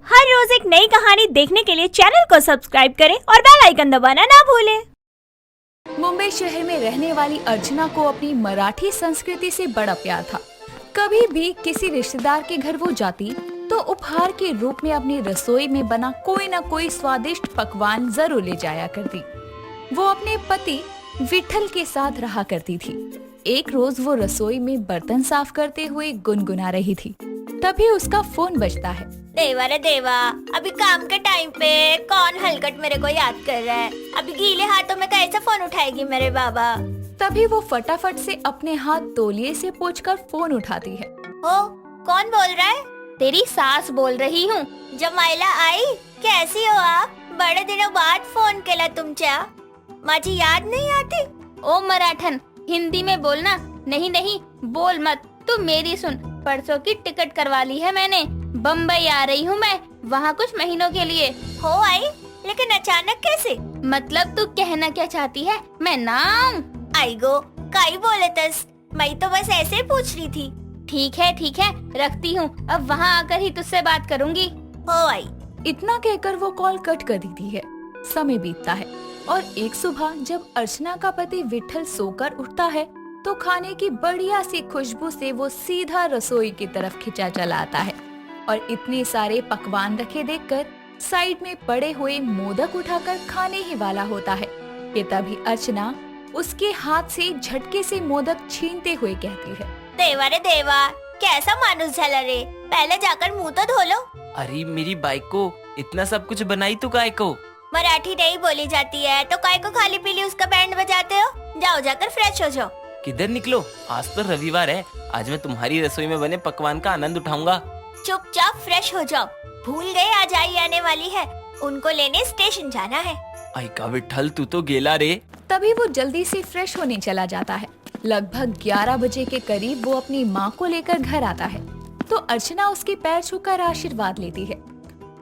हर रोज एक नई कहानी देखने के लिए चैनल को सब्सक्राइब करें और बेल आइकन दबाना ना भूलें। मुंबई शहर में रहने वाली अर्चना को अपनी मराठी संस्कृति से बड़ा प्यार था। कभी भी किसी रिश्तेदार के घर वो जाती तो उपहार के रूप में अपनी रसोई में बना कोई न कोई स्वादिष्ट पकवान जरूर ले जाया करती। वो अपने पति विठल के साथ रहा करती थी। एक रोज वो रसोई में बर्तन साफ करते हुए गुनगुना रही थी। तभी उसका फोन बजता है। देवा रे देवा, अभी काम के टाइम पे कौन हलकट मेरे को याद कर रहा है। अभी गीले हाथों में कैसे फोन उठाएगी मेरे बाबा। तभी वो फटाफट से अपने हाथ तौलिए से पोंछकर फोन उठाती है। ओ, कौन बोल रहा है? तेरी सास बोल रही हूँ। जमाइला आई, कैसी हो आप? बड़े दिनों बाद फोन केला तुमच्या। माझी याद नहीं आती? ओ मराठन, हिंदी में बोलना। नहीं नहीं बोल मत, तू मेरी सुन। परसों की टिकट करवा ली है मैंने। बम्बई आ रही हूँ मैं, वहाँ कुछ महीनों के लिए। हो आई, लेकिन अचानक कैसे? मतलब तू कहना क्या चाहती है, मैं ना आऊँ? आई गो, काई बोले तस, मैं तो बस ऐसे ही पूछ रही थी। ठीक है, रखती हूँ। अब वहाँ आकर ही तुझसे बात करूँगी। हो आई। इतना कहकर वो कॉल कट कर देती है। समय बीतता है और एक सुबह जब अर्चना का पति विठल सोकर उठता है तो खाने की बढ़िया सी खुशबू से वो सीधा रसोई की तरफ खिंचा चला आता है और इतने सारे पकवान रखे देखकर साइड में पड़े हुए मोदक उठाकर खाने ही वाला होता है कि तभी अर्चना उसके हाथ से झटके से मोदक छीनते हुए कहती है, देवा रे देवा, कैसा मानुस झाला रे। पहले जाकर मुंह तो धो लो। अरे मेरी बाइक को इतना सब कुछ बनाई तू काय को? मराठी नहीं बोली जाती है तो काय को खाली पीली उसका बैंड बजाते हो? जाओ जाकर फ्रेश हो जाओ। किधर निकलो, आज तो रविवार है। आज मैं तुम्हारी रसोई में बने पकवान का आनंद उठाऊंगा। चुपचाप फ्रेश हो जाओ। भूल गए आज आई आने वाली है, उनको लेने स्टेशन जाना है। आई का विठल, तू तो गेला रे। तभी वो जल्दी से फ्रेश होने चला जाता है। लगभग 11 बजे के करीब वो अपनी माँ को लेकर घर आता है तो अर्चना उसके पैर छूकर आशीर्वाद लेती है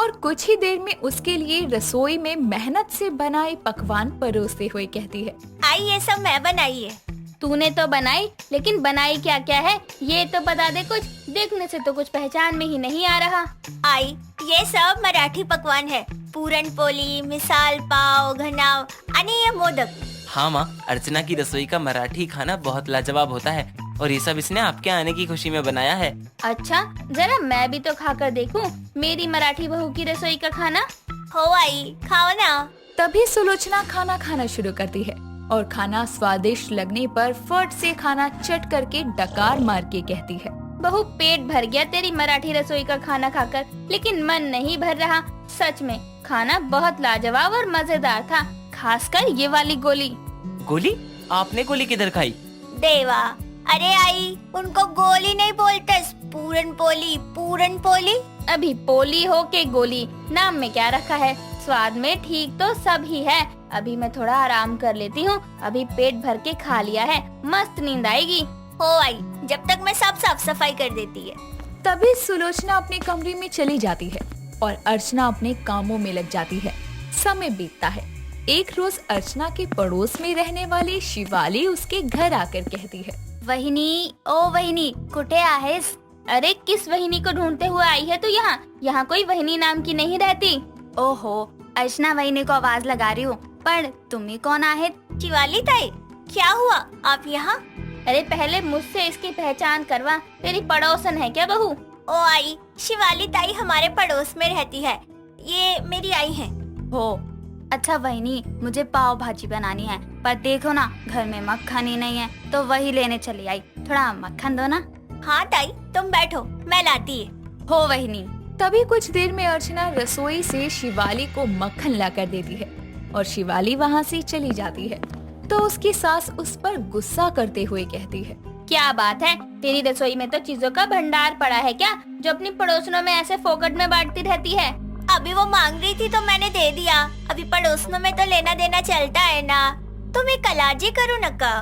और कुछ ही देर में उसके लिए रसोई में मेहनत से बनाए पकवान परोसते हुए कहती है, आई ये सब मैं बनाई है। तूने तो बनाई, लेकिन बनाई क्या क्या है ये तो बता दे कुछ। देखने से तो कुछ पहचान में ही नहीं आ रहा। आई, ये सब मराठी पकवान है। पूरन पोली, मिसाल पाव, घनाव आणि ये मोदक। हाँ माँ, अर्चना की रसोई का मराठी खाना बहुत लाजवाब होता है और ये सब इसने आपके आने की खुशी में बनाया है। अच्छा, जरा मैं भी तो खाकर देखूं मेरी मराठी बहू की रसोई का खाना। हो आई, खाओ ना। तभी सुलोचना खाना खाना शुरू करती है और खाना स्वादिष्ट लगने पर फट से खाना चट करके डकार मार के कहती है, बहू पेट भर गया तेरी मराठी रसोई का खाना खाकर, लेकिन मन नहीं भर रहा। सच में खाना बहुत लाजवाब और मजेदार था, खासकर ये वाली गोली। गोली? आपने गोली किधर खाई? देवा, अरे आई, उनको गोली नहीं बोलते, पूरन पोली, पूरन पोली। अभी पोली हो के गोली, नाम में क्या रखा है। स्वाद में ठीक तो सब ही है। अभी मैं थोड़ा आराम कर लेती हूँ, अभी पेट भर के खा लिया है, मस्त नींद आएगी। हो आई, जब तक मैं सब साफ सफाई कर देती है। तभी सुलोचना अपने कमरे में चली जाती है और अर्चना अपने कामों में लग जाती है। समय बीतता है। एक रोज अर्चना के पड़ोस में रहने वाली शिवाली उसके घर आकर कहती है, वहिनी, ओ वहिनी, कुठे आहेस? अरे किस वहिनी को ढूंढते हुए आई है तू यहाँ? यहाँ कोई वहिनी नाम की नहीं रहती। ओहो, अर्चना वहिनी को आवाज लगा रही हूँ, पर तुम्ही कौन आहे? शिवाली ताई, क्या हुआ आप यहाँ? अरे पहले मुझसे इसकी पहचान करवा, तेरी पड़ोसन है क्या बहू? ओ आई, शिवाली ताई हमारे पड़ोस में रहती है, ये मेरी आई है। हो, अच्छा वहिनी, मुझे पाव भाजी बनानी है, पर देखो ना घर में मक्खन ही नहीं है, तो वही लेने चली आई। थोड़ा मक्खन दो ना। हाँ ताई, तुम बैठो, मैं लाती है। हो वहिनी। तभी कुछ देर में अर्चना रसोई से शिवाली को मक्खन ला कर देती है और शिवाली वहाँ से चली जाती है तो उसकी सास उस पर गुस्सा करते हुए कहती है, क्या बात है, तेरी रसोई में तो चीजों का भंडार पड़ा है क्या, जो अपनी पड़ोसनों में ऐसे फोकट में बांटती रहती है? अभी वो मांग रही थी तो मैंने दे दिया। अभी पड़ोसनों में तो लेना देना चलता है ना। तुम एक कलाजी करो नक्का।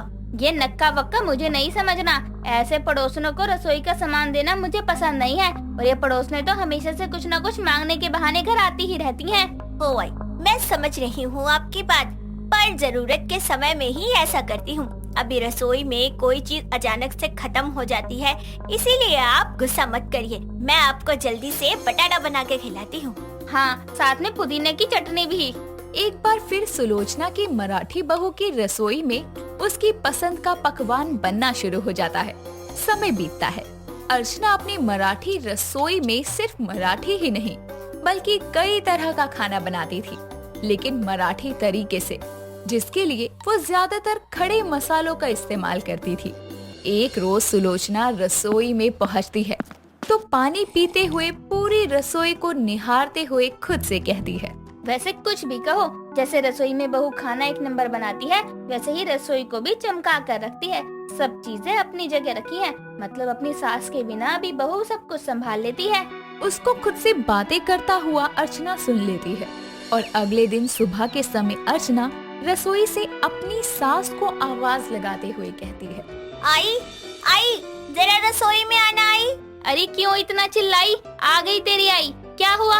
ये नक्का वक्का मुझे नहीं समझना। ऐसे पड़ोसनों को रसोई का सामान देना मुझे पसंद नहीं है, और ये पड़ोसने तो हमेशा से कुछ न कुछ मांगने के बहाने घर आती ही रहती हैं। हो आई, मैं समझ रही हूँ आपकी बात, पर जरूरत के समय में ही ऐसा करती हूँ। अभी रसोई में कोई चीज अचानक से खत्म हो जाती है, इसीलिए आप गुस्सा मत करिए। मैं आपको जल्दी से बटाटा बना के खिलाती हूँ। हाँ, साथ में पुदीने की चटनी भी। एक बार फिर सुलोचना की मराठी बहू की रसोई में उसकी पसंद का पकवान बनना शुरू हो जाता है। समय बीतता है। अर्चना अपनी मराठी रसोई में सिर्फ मराठी ही नहीं बल्कि कई तरह का खाना बनाती थी, लेकिन मराठी तरीके से, जिसके लिए वो ज्यादातर खड़े मसालों का इस्तेमाल करती थी। एक रोज सुलोचना रसोई में पहुंचती है तो पानी पीते हुए पूरी रसोई को निहारते हुए खुद से कहती है, वैसे कुछ भी कहो, जैसे रसोई में बहू खाना एक नंबर बनाती है, वैसे ही रसोई को भी चमका कर रखती है। सब चीजें अपनी जगह रखी है, मतलब अपनी सास के बिना भी बहू सब कुछ संभाल लेती है। उसको खुद से बातें करता हुआ अर्चना सुन लेती है और अगले दिन सुबह के समय अर्चना रसोई से अपनी सास को आवाज लगाते हुए कहती है, आई आई जरा रसोई में आना। आई अरे क्यों इतना चिल्लाई? आ गई तेरी आई, क्या हुआ?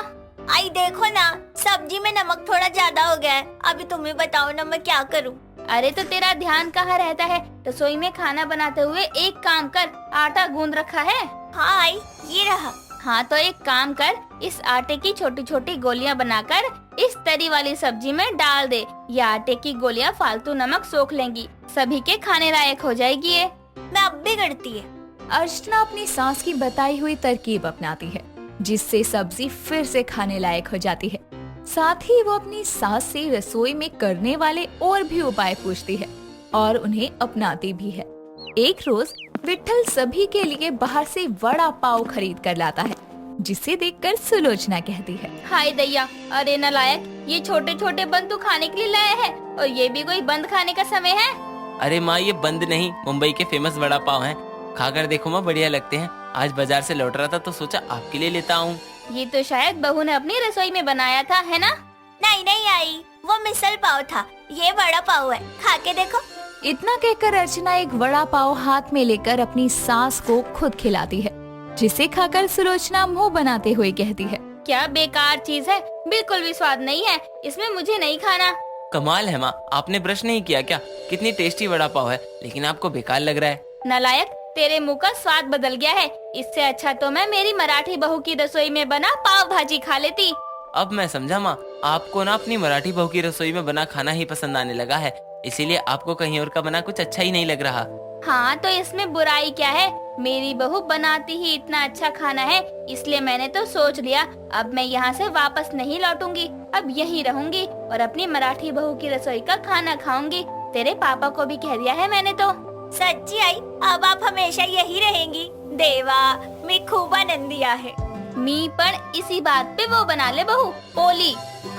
आई देखो ना, सब्जी में नमक थोड़ा ज्यादा हो गया है। अभी तुम ही बताओ ना, मैं क्या करूं? अरे तो तेरा ध्यान कहाँ रहता है? रसोई में खाना बनाते हुए एक काम कर, आटा गूंद रखा है। हाँ आई, ये रहा। हाँ तो एक काम कर, इस आटे की छोटी छोटी गोलियां बनाकर इस तरी वाली सब्जी में डाल दे। ये आटे की गोलियां फालतू नमक सोख लेंगी, सभी के खाने लायक हो जाएगी ये। मैं अब भी करती है। अर्चना अपनी सास की बताई हुई तरकीब अपनाती है, जिससे सब्जी फिर से खाने लायक हो जाती है। साथ ही वो अपनी सास से रसोई में करने वाले और भी उपाय पूछती है और उन्हें अपनाती भी है। एक रोज विट्ठल सभी के लिए बाहर से वड़ा पाव खरीद कर लाता है, जिसे देखकर सुलोचना कहती है, हाय दैया, अरे नालायक, ये छोटे छोटे बंद तू खाने के लिए लाया है और ये भी कोई बंद खाने का समय है? अरे माँ, ये बंद नहीं, मुंबई के फेमस वड़ा पाव हैं। खाकर देखो माँ, बढ़िया लगते हैं। आज बाजार से लौट रहा था तो सोचा आपके लिए लेता हूँ। ये तो शायद बहू ने अपनी रसोई में बनाया था, है ना? नहीं नहीं आई, वो मिसल पाव था, ये वड़ा पाव है, खा के देखो। इतना कहकर अर्चना एक वड़ा पाव हाथ में लेकर अपनी सास को खुद खिलाती है, जिसे खाकर सुलोचना मुंह बनाते हुए कहती है, क्या बेकार चीज है, बिल्कुल भी स्वाद नहीं है, इसमें मुझे नहीं खाना। कमाल है माँ, आपने ब्रश नहीं किया क्या? कितनी टेस्टी वड़ा पाव है, लेकिन आपको बेकार लग रहा है। नालायक, तेरे मुंह का स्वाद बदल गया है। इससे अच्छा तो मैं मेरी मराठी बहू की रसोई में बना पाव भाजी खा लेती। अब मैं समझा माँ, आपको ना अपनी मराठी बहू की रसोई में बना खाना ही पसंद आने लगा है, इसीलिए आपको कहीं और का बना कुछ अच्छा ही नहीं लग रहा। हाँ तो इसमें बुराई क्या है? मेरी बहू बनाती ही इतना अच्छा खाना है, इसलिए मैंने तो सोच लिया अब मैं यहाँ से वापस नहीं लौटूंगी, अब यहीं रहूंगी और अपनी मराठी बहू की रसोई का खाना खाऊंगी। तेरे पापा को भी कह दिया है मैंने तो। सच्ची आई, अब आप हमेशा यही रहेंगी। देवा, मैं खूब आनंदी आहे। मी पण इसी बात पे वो बना ले बहू, पोली।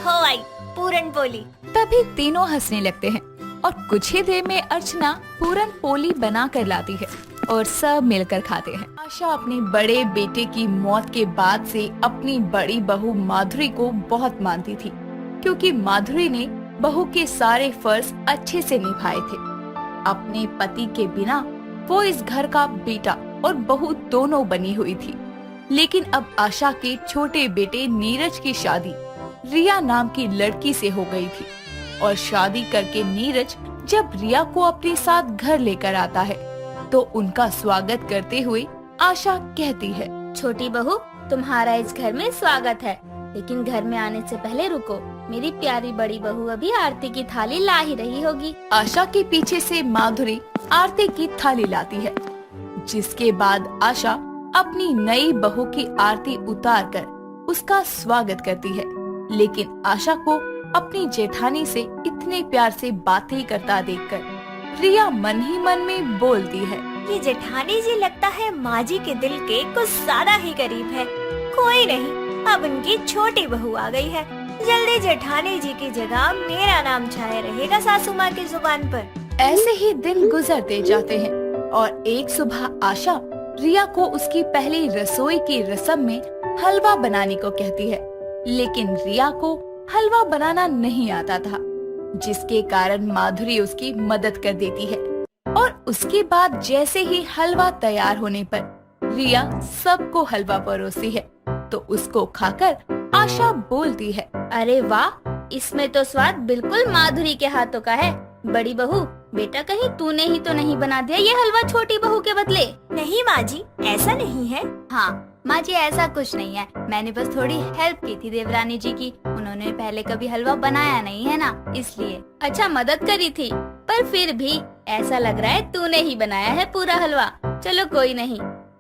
हो आई, पूरन पोली। तभी तीनों हंसने लगते हैं और कुछ ही देर में अर्चना पूरन पोली बना कर लाती है और सब मिलकर खाते हैं। आशा अपने बड़े बेटे की मौत के बाद से अपनी बड़ी बहू माधुरी को बहुत मानती थी, क्योंकि माधुरी ने बहू के सारे फर्ज अच्छे से निभाए थे। अपने पति के बिना वो इस घर का बेटा और बहू दोनों बनी हुई थी। लेकिन अब आशा के छोटे बेटे नीरज की शादी रिया नाम की लड़की से हो गई थी और शादी करके नीरज जब रिया को अपने साथ घर लेकर आता है तो उनका स्वागत करते हुए आशा कहती है, छोटी बहू, तुम्हारा इस घर में स्वागत है, लेकिन घर में आने से पहले रुको, मेरी प्यारी बड़ी बहू अभी आरती की थाली ला ही रही होगी। आशा के पीछे से माधुरी आरती की थाली लाती है, जिसके बाद आशा अपनी नई बहू की आरती उतार कर उसका स्वागत करती है। लेकिन आशा को अपनी जेठानी से इतने प्यार से बातें करता देखकर रिया मन ही मन में बोलती है, ये जेठानी जी लगता है माँ जी के दिल के कुछ ज्यादा ही करीब है। कोई नहीं, अब उनकी छोटी बहू आ गई है, जल्दी जेठानी जी की जगह मेरा नाम छाया रहेगा सासू माँ की जुबान पर। ऐसे ही दिन गुजरते जाते हैं और एक सुबह आशा रिया को उसकी पहली रसोई की रस्म में हलवा बनाने को कहती है, लेकिन रिया को हलवा बनाना नहीं आता था, जिसके कारण माधुरी उसकी मदद कर देती है। और उसके बाद जैसे ही हलवा तैयार होने पर रिया सबको हलवा परोसती है तो उसको खाकर आशा बोलती है, अरे वाह, इसमें तो स्वाद बिल्कुल माधुरी के हाथों का है। बड़ी बहू, बेटा कहीं तूने ही तो नहीं बना दिया ये हलवा छोटी बहू के बदले? नहीं माँ जी, ऐसा नहीं है। हाँ माँ जी, ऐसा कुछ नहीं है, मैंने बस थोड़ी हेल्प की थी देवरानी जी की। उन्होंने पहले कभी हलवा बनाया नहीं है ना, इसलिए। अच्छा, मदद करी थी, पर फिर भी ऐसा लग रहा है तूने ही बनाया है पूरा हलवा। चलो कोई नहीं,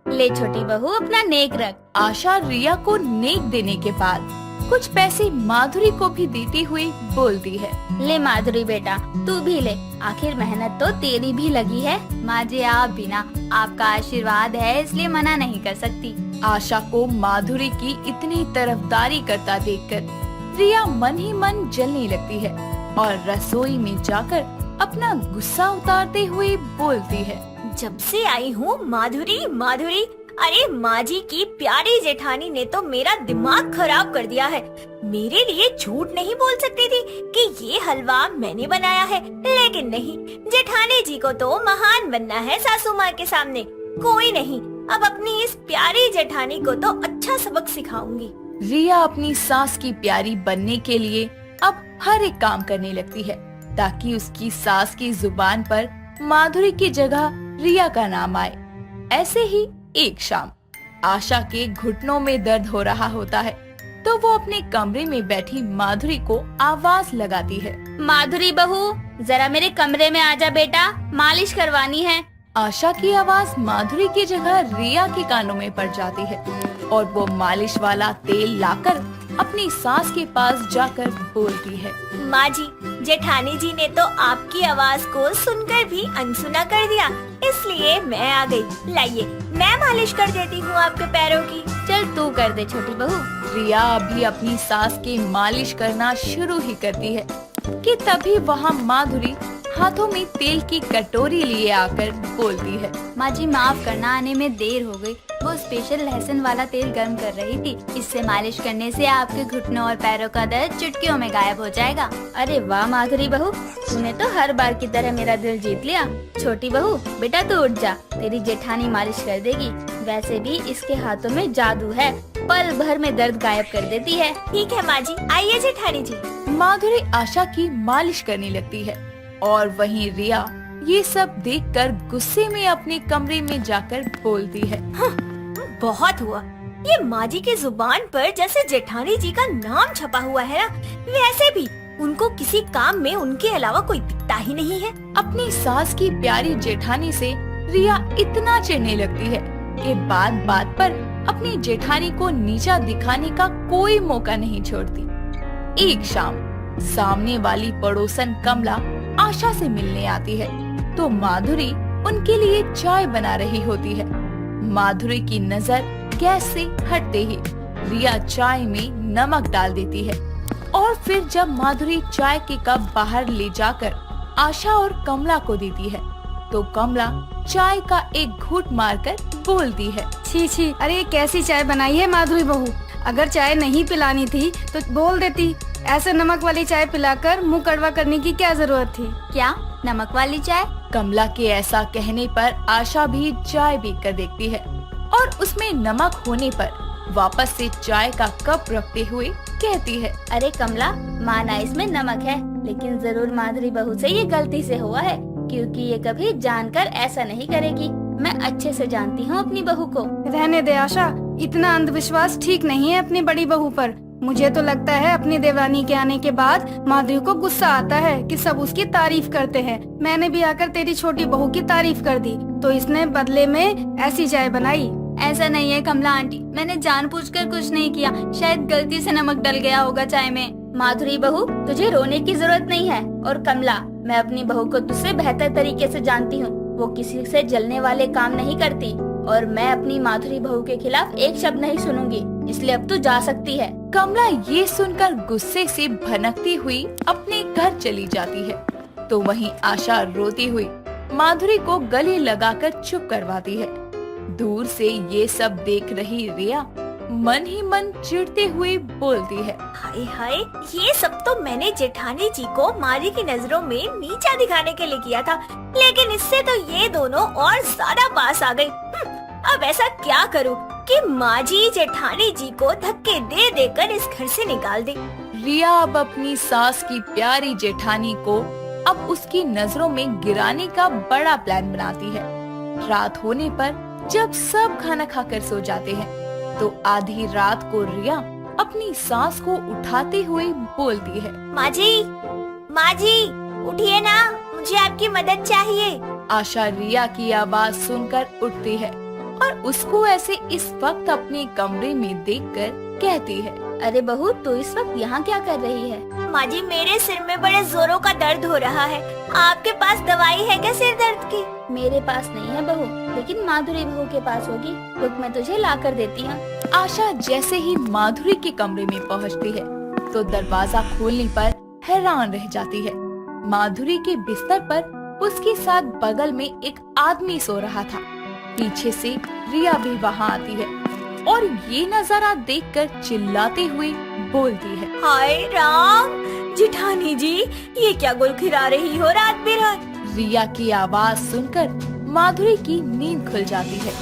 ले छोटी बहू अपना नेक रख। आशा रिया को नेक देने के बाद कुछ पैसे माधुरी को भी देती हुई बोलती है। ले माधुरी बेटा, तू भी ले, आखिर मेहनत तो तेरी भी लगी है। माँ जी आप भी ना, आपका आशीर्वाद है इसलिए मना नहीं कर सकती। आशा को माधुरी की इतनी तरफदारी करता देखकर रिया मन ही मन जलने लगती है और रसोई में जाकर अपना गुस्सा उतारते हुए बोलती है। जब से आई हूँ माधुरी माधुरी, अरे माँ जी की प्यारी जेठानी ने तो मेरा दिमाग खराब कर दिया है। मेरे लिए झूठ नहीं बोल सकती थी कि ये हलवा मैंने बनाया है, लेकिन नहीं, जेठानी जी को तो महान बनना है सासू माँ के सामने। कोई नहीं, अब अपनी इस प्यारी जेठानी को तो अच्छा सबक सिखाऊंगी। रिया अपनी सास की प्यारी बनने के लिए अब हर एक काम करने लगती है ताकि उसकी सास की जुबान पर माधुरी की जगह रिया का नाम आए। ऐसे ही एक शाम आशा के घुटनों में दर्द हो रहा होता है तो वो अपने कमरे में बैठी माधुरी को आवाज लगाती है। माधुरी बहू, जरा मेरे कमरे में आजा बेटा, मालिश करवानी है। आशा की आवाज माधुरी की जगह रिया के कानों में पड़ जाती है और वो मालिश वाला तेल लाकर अपनी सास के पास जाकर बोलती है। माँ जी, जेठानी जी ने तो आपकी आवाज को सुनकर भी अनसुना कर दिया, इसलिए मैं आ गई। लाइए, मैं मालिश कर देती हूँ आपके पैरों की। चल तू कर दे छोटी बहू। रिया अभी अपनी सास की मालिश करना शुरू ही करती है कि तभी वहाँ माधुरी हाथों में तेल की कटोरी लिए आकर बोलती है। माँ जी माफ करना, आने में देर हो गई। वो स्पेशल लहसुन वाला तेल गर्म कर रही थी, इससे मालिश करने से आपके घुटनों और पैरों का दर्द चुटकियों में गायब हो जाएगा। अरे वाह माधुरी बहू, तूने तो हर बार की तरह मेरा दिल जीत लिया। छोटी बहू बेटा तू उठ जा, तेरी जेठानी मालिश कर देगी। वैसे भी इसके हाथों में जादू है, पल भर में दर्द गायब कर देती है। ठीक है माँ जी, आइए जेठानी जी। माधुरी आशा की मालिश करने लगती है और वहीं रिया ये सब देखकर गुस्से में अपने कमरे में जाकर बोलती है। बहुत हुआ, ये माँ जी की जुबान पर जैसे जेठानी जी का नाम छपा हुआ है ना, वैसे भी उनको किसी काम में उनके अलावा कोई दिखता ही नहीं है। अपनी सास की प्यारी जेठानी से रिया इतना चिढ़ने लगती है कि बात बात पर अपनी जेठानी को नीचा दिखाने का कोई मौका नहीं छोड़ती। एक शाम सामने वाली पड़ोसन कमला आशा से मिलने आती है तो माधुरी उनके लिए चाय बना रही होती है। माधुरी की नजर गैस से हटते ही रिया चाय में नमक डाल देती है और फिर जब माधुरी चाय के कप बाहर ले जाकर आशा और कमला को देती है तो कमला चाय का एक घूंट मारकर बोलती है। छी छी, अरे कैसी चाय बनाई है माधुरी बहू। अगर चाय नहीं पिलानी थी तो बोल देती, ऐसे नमक वाली चाय पिलाकर मुंह कड़वा करने की क्या जरूरत थी। क्या नमक वाली चाय? कमला के ऐसा कहने पर आशा भी चाय पी कर देखती है और उसमें नमक होने पर वापस से चाय का कप रखते हुए कहती है। अरे कमला, माना इसमें नमक है, लेकिन जरूर माधुरी बहू से ये गलती से हुआ है, क्योंकि ये कभी जानकर ऐसा नहीं करेगी। मैं अच्छे से जानती हूँ अपनी बहू को। रहने दे आशा, इतना अंधविश्वास ठीक नहीं है अपनी बड़ी बहू पर। मुझे तो लगता है अपनी देवरानी के आने के बाद माधुरी को गुस्सा आता है कि सब उसकी तारीफ करते हैं। मैंने भी आकर तेरी छोटी बहू की तारीफ कर दी तो इसने बदले में ऐसी चाय बनाई। ऐसा नहीं है कमला आंटी, मैंने जानबूझकर कुछ नहीं किया, शायद गलती से नमक डल गया होगा चाय में। माधुरी बहू, तुझे रोने की जरूरत नहीं है। और कमला, मैं अपनी बहू को तुझसे बेहतर तरीके से जानती हूँ, वो किसी से जलने वाले काम नहीं करती और मैं अपनी माधुरी बहू के खिलाफ एक शब्द नहीं सुनूंगी, इसलिए अब तू जा सकती है। कमला ये सुनकर गुस्से से भनकती हुई अपने घर चली जाती है तो वहीं आशा रोती हुई माधुरी को गले लगाकर चुप करवाती है। दूर से ये सब देख रही रिया मन ही मन चिढ़ते हुए बोलती है। हाय हाय, ये सब तो मैंने जेठानी जी को मारी की नजरों में नीचा दिखाने के लिए किया था, लेकिन इससे तो ये दोनों और ज्यादा पास आ गई। अब ऐसा क्या करूं कि माँ जी जेठानी जी को धक्के दे देकर इस घर से निकाल दे। रिया अब अपनी सास की प्यारी जेठानी को अब उसकी नजरों में गिराने का बड़ा प्लान बनाती है। रात होने पर जब सब खाना खाकर सो जाते हैं तो आधी रात को रिया अपनी सांस को उठाते हुए बोलती है, माँ जी उठिए ना, मुझे आपकी मदद चाहिए। आशा रिया की आवाज सुनकर उठती है और उसको ऐसे इस वक्त अपने कमरे में देखकर कहती है, अरे बहू, तू इस वक्त यहाँ क्या कर रही है? माँ जी, मेरे सिर में बड़े जोरों का दर्द हो रहा है। आपके पास दवाई है क्या सिर दर्द की? मेरे पास नहीं है बहू, लेकिन माधुरी बहू के पास होगी। रुक, मैं तुझे ला कर देती हूँ। आशा जैसे ही माधुरी के कमरे में पहुँचती है तो दरवाजा खोलने पर हैरान रह जाती है। माधुरी के बिस्तर पर उसके साथ बगल में एक आदमी सो रहा था। पीछे से रिया भी वहाँ आती है और ये नजारा देखकर चिल्लाते हुए बोलती है, हाय राम, जिठानी जी, ये क्या गुल खिला रही हो रात बिरात? रिया की आवाज सुनकर माधुरी की नींद खुल जाती है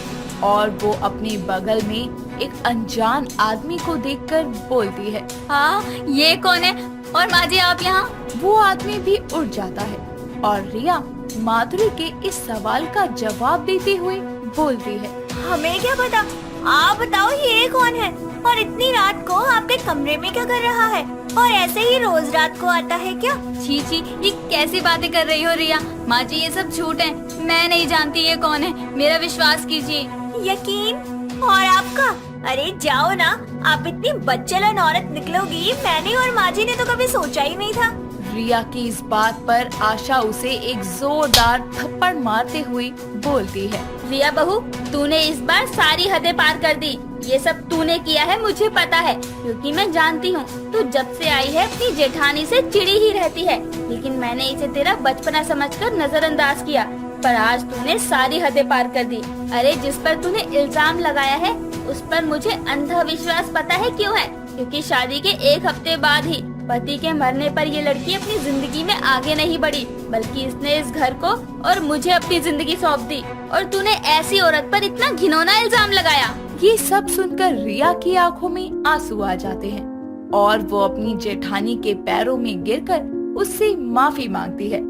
और वो अपने बगल में एक अनजान आदमी को देखकर बोलती है, हाँ, ये कौन है? और माँ जी आप यहाँ? वो आदमी भी उठ जाता है और रिया माधुरी के इस सवाल का जवाब देते हुए बोलती है, हमें क्या पता, आप बताओ ये कौन है और इतनी रात को आपके कमरे में क्या कर रहा है? और ऐसे ही रोज रात को आता है क्या? छी, ये कैसी बातें कर रही हो रिया? माँ जी ये सब झूठ है, मैं नहीं जानती ये कौन है, मेरा विश्वास कीजिए। यकीन? और आपका? अरे जाओ ना, आप इतनी बच्चलन औरत निकलोगी, मैंने और माँ जी ने तो कभी सोचा ही नहीं था। रिया की इस बात पर आशा उसे एक जोरदार थप्पड़ मारते हुए बोलती है, रिया बहू, तूने इस बार सारी हदें पार कर दी। ये सब तूने किया है मुझे पता है, क्योंकि मैं जानती हूँ तू जब से आई है अपनी जेठानी से चिड़ी ही रहती है। लेकिन मैंने इसे तेरा बचपना समझकर नजरअंदाज किया, पर आज तूने सारी हदें पार कर दी। अरे जिस पर तूने इल्जाम लगाया है उस पर मुझे अंधा विश्वास पता है क्यों है? क्योंकि शादी के एक हफ्ते बाद ही पति के मरने पर ये लड़की अपनी जिंदगी में आगे नहीं बढ़ी, बल्कि इसने इस घर को और मुझे अपनी जिंदगी सौंप दी। और तूने ऐसी औरत पर इतना घिनौना इल्जाम लगाया। ये सब सुनकर रिया की आंखों में आंसू आ जाते हैं और वो अपनी जेठानी के पैरों में गिरकर उससे माफी मांगती है।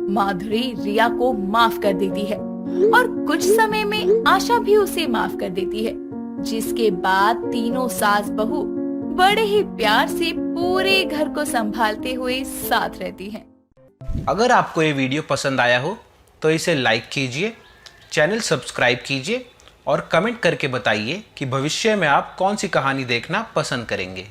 माधुरी रिया को माफ कर देती है और कुछ समय में आशा भी उसे माफ कर देती है, जिसके बाद तीनों सास बहू बड़े ही प्यार से पूरे घर को संभालते हुए साथ रहती हैं। अगर आपको ये वीडियो पसंद आया हो तो इसे लाइक कीजिए, चैनल सब्सक्राइब कीजिए और कमेंट करके बताइए कि भविष्य में आप कौन सी कहानी देखना पसंद करेंगे।